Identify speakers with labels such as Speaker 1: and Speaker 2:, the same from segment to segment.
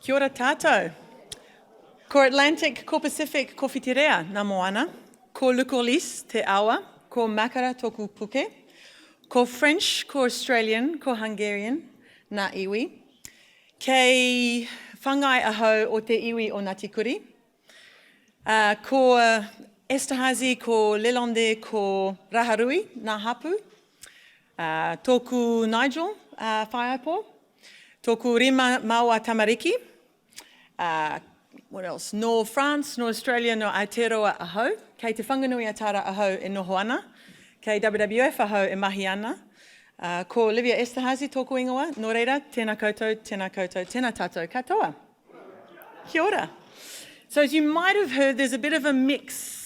Speaker 1: Kia ora tātou. Ko Atlantic, ko Pacific, ko whitirea, nā moana. Ko Lukolis, te awa. Ko Makara, tōku puke. Ko French, ko Australian, ko Hungarian, nā iwi. Kei whangai ahau o te iwi o Ngāti Kuri. Ko Esterhazy, ko Lelonde, ko Raharui, nā hapu. Tōku Nigel, whaiaipo. Tōku Rima Maua Tamariki. What else? No France, no Australia, no Aotearoa ahau. Kei te whanganui atara ahau e noho ana. Kei WWF ahau e mahi ana. Ko Livia Esterhazy tōku ingoa. Nō reira, tēnā koutou, tēnā koutou, tēnā tātou katoa. Kia ora. So as you might have heard, there's a bit of a mix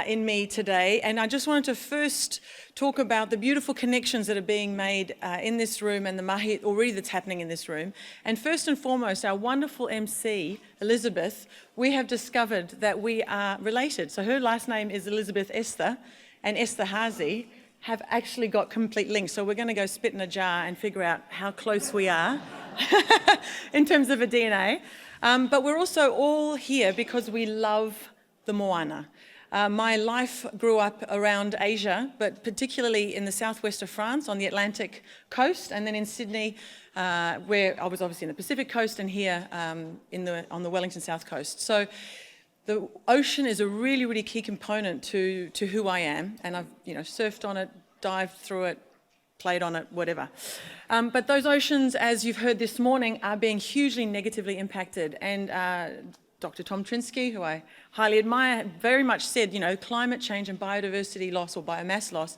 Speaker 1: in me today, and I just wanted to first talk about the beautiful connections that are being made in this room and the mahi already that's happening in this room. And first and foremost, our wonderful MC, Elizabeth, we have discovered that we are related. So her last name is Elizabeth Esther, and Esterhazy have actually got complete links. So we're going to go spit in a jar and figure out how close we are in terms of a DNA. But we're also all here because we love the moana. My life grew up around Asia, but particularly in the southwest of France on the Atlantic coast, and then in Sydney, where I was obviously in the Pacific coast, and here on the Wellington South Coast. So the ocean is a really, really key component to who I am, and I've surfed on it, dived through it, played on it, whatever. But those oceans, as you've heard this morning, are being hugely negatively impacted. And Dr. Tom Trinsky, who I highly admire, very much said, climate change and biodiversity loss or biomass loss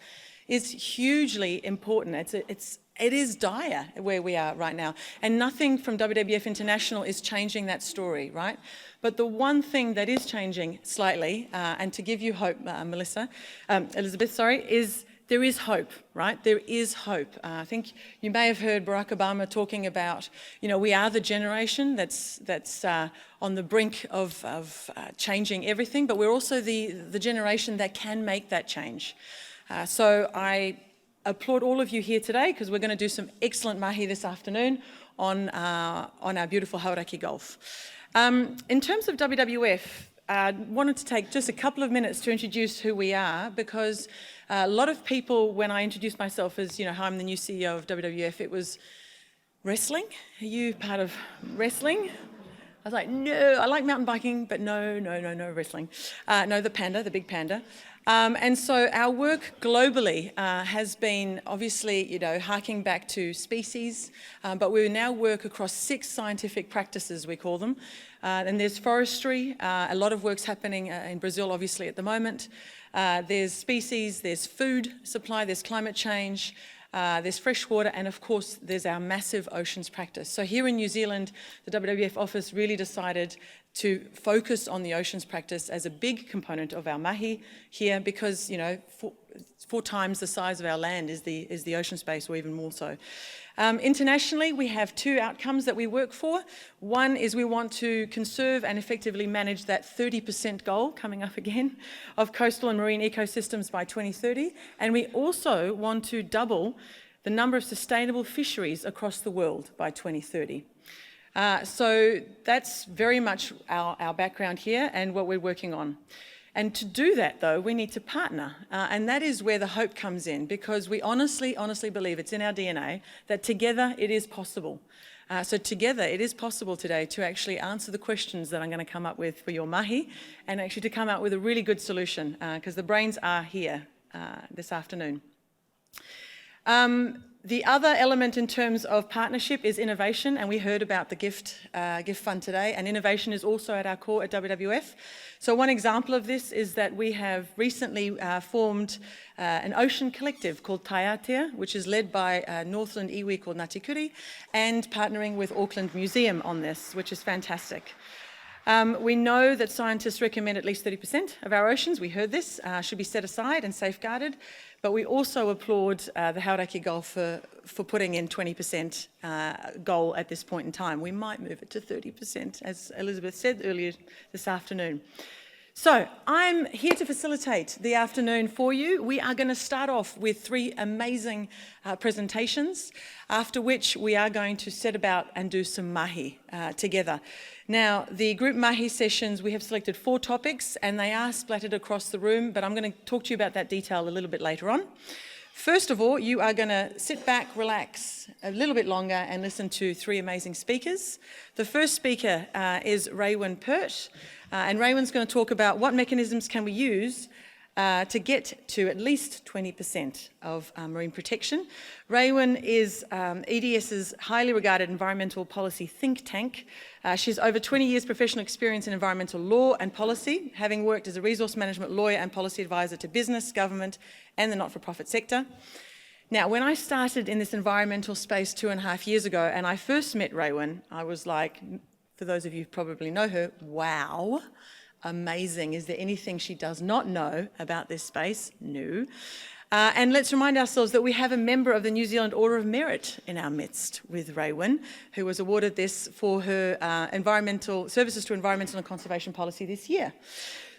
Speaker 1: is hugely important. It is dire where we are right now. And nothing from WWF International is changing that story, right? But the one thing that is changing slightly, and to give you hope, Elizabeth, is there is hope, right? There is hope. I think you may have heard Barack Obama talking about, we are the generation that's on the brink of changing everything, but we're also the generation that can make that change. So I applaud all of you here today because we're going to do some excellent mahi this afternoon on our beautiful Hauraki Gulf. In terms of WWF, I wanted to take just a couple of minutes to introduce who we are, because a lot of people, when I introduced myself as, how I'm the new CEO of WWF, it was wrestling. Are you part of wrestling? I was like, no, I like mountain biking, but no wrestling. No, the big panda. And so our work globally has been obviously, harking back to species, but we now work across 6 scientific practices, we call them. And there's forestry, a lot of work's happening in Brazil, obviously, at the moment. There's species, there's food supply, there's climate change, there's fresh water, and of course, there's our massive oceans practice. So here in New Zealand, the WWF office really decided to focus on the oceans practice as a big component of our mahi here, because, 4 times the size of our land is the ocean space, or even more so. Internationally, we have 2 outcomes that we work for. One is we want to conserve and effectively manage that 30% goal, coming up again, of coastal and marine ecosystems by 2030. And we also want to double the number of sustainable fisheries across the world by 2030. So that's very much our background here and what we're working on. And to do that, though, we need to partner. And that is where the hope comes in, because we honestly believe, it's in our DNA, that together it is possible. So together it is possible today to actually answer the questions that I'm going to come up with for your mahi, and actually to come out with a really good solution, because the brains are here this afternoon. The other element in terms of partnership is innovation, and we heard about the gift fund today, and innovation is also at our core at WWF. So one example of this is that we have recently formed an ocean collective called tahi, which is led by Northland iwi called Ngāti Kuri, and partnering with Auckland Museum on this, which is fantastic. We know that scientists recommend at least 30% of our oceans, we heard this, should be set aside and safeguarded, but we also applaud the Hauraki Gulf for putting in 20% goal at this point in time. We might move it to 30%, as Elizabeth said earlier this afternoon. So I'm here to facilitate the afternoon for you. We are going to start off with 3 amazing presentations, after which we are going to set about and do some mahi together. Now, the group mahi sessions, we have selected 4 topics and they are splattered across the room, but I'm going to talk to you about that detail a little bit later on. First of all, you are going to sit back, relax a little bit longer and listen to 3 amazing speakers. The first speaker is Raywin Pert, and Raywin's going to talk about what mechanisms can we use to get to at least 20% of marine protection. Raywin is EDS's highly regarded environmental policy think tank. She has over 20 years professional experience in environmental law and policy, having worked as a resource management lawyer and policy advisor to business, government, and the not-for-profit sector. Now, when I started in this environmental space 2.5 years ago, and I first met Raywin, I was like, for those of you who probably know her, wow, amazing. Is there anything she does not know about this space? No. And let's remind ourselves that we have a member of the New Zealand Order of Merit in our midst with Raywin, who was awarded this for her environmental services to environmental and conservation policy this year.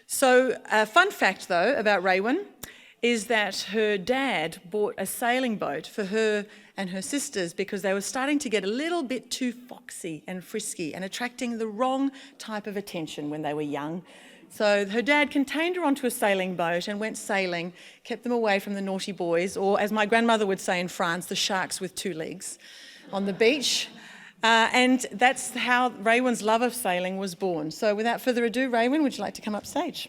Speaker 1: So a fun fact, though, about Raywin is that her dad bought a sailing boat for her and her sisters because they were starting to get a little bit too foxy and frisky and attracting the wrong type of attention when they were young. So her dad contained her onto a sailing boat and went sailing, kept them away from the naughty boys, or as my grandmother would say in France, the sharks with 2 legs on the beach. And that's how Raywin's love of sailing was born. So without further ado, Raywin, would you like to come up stage?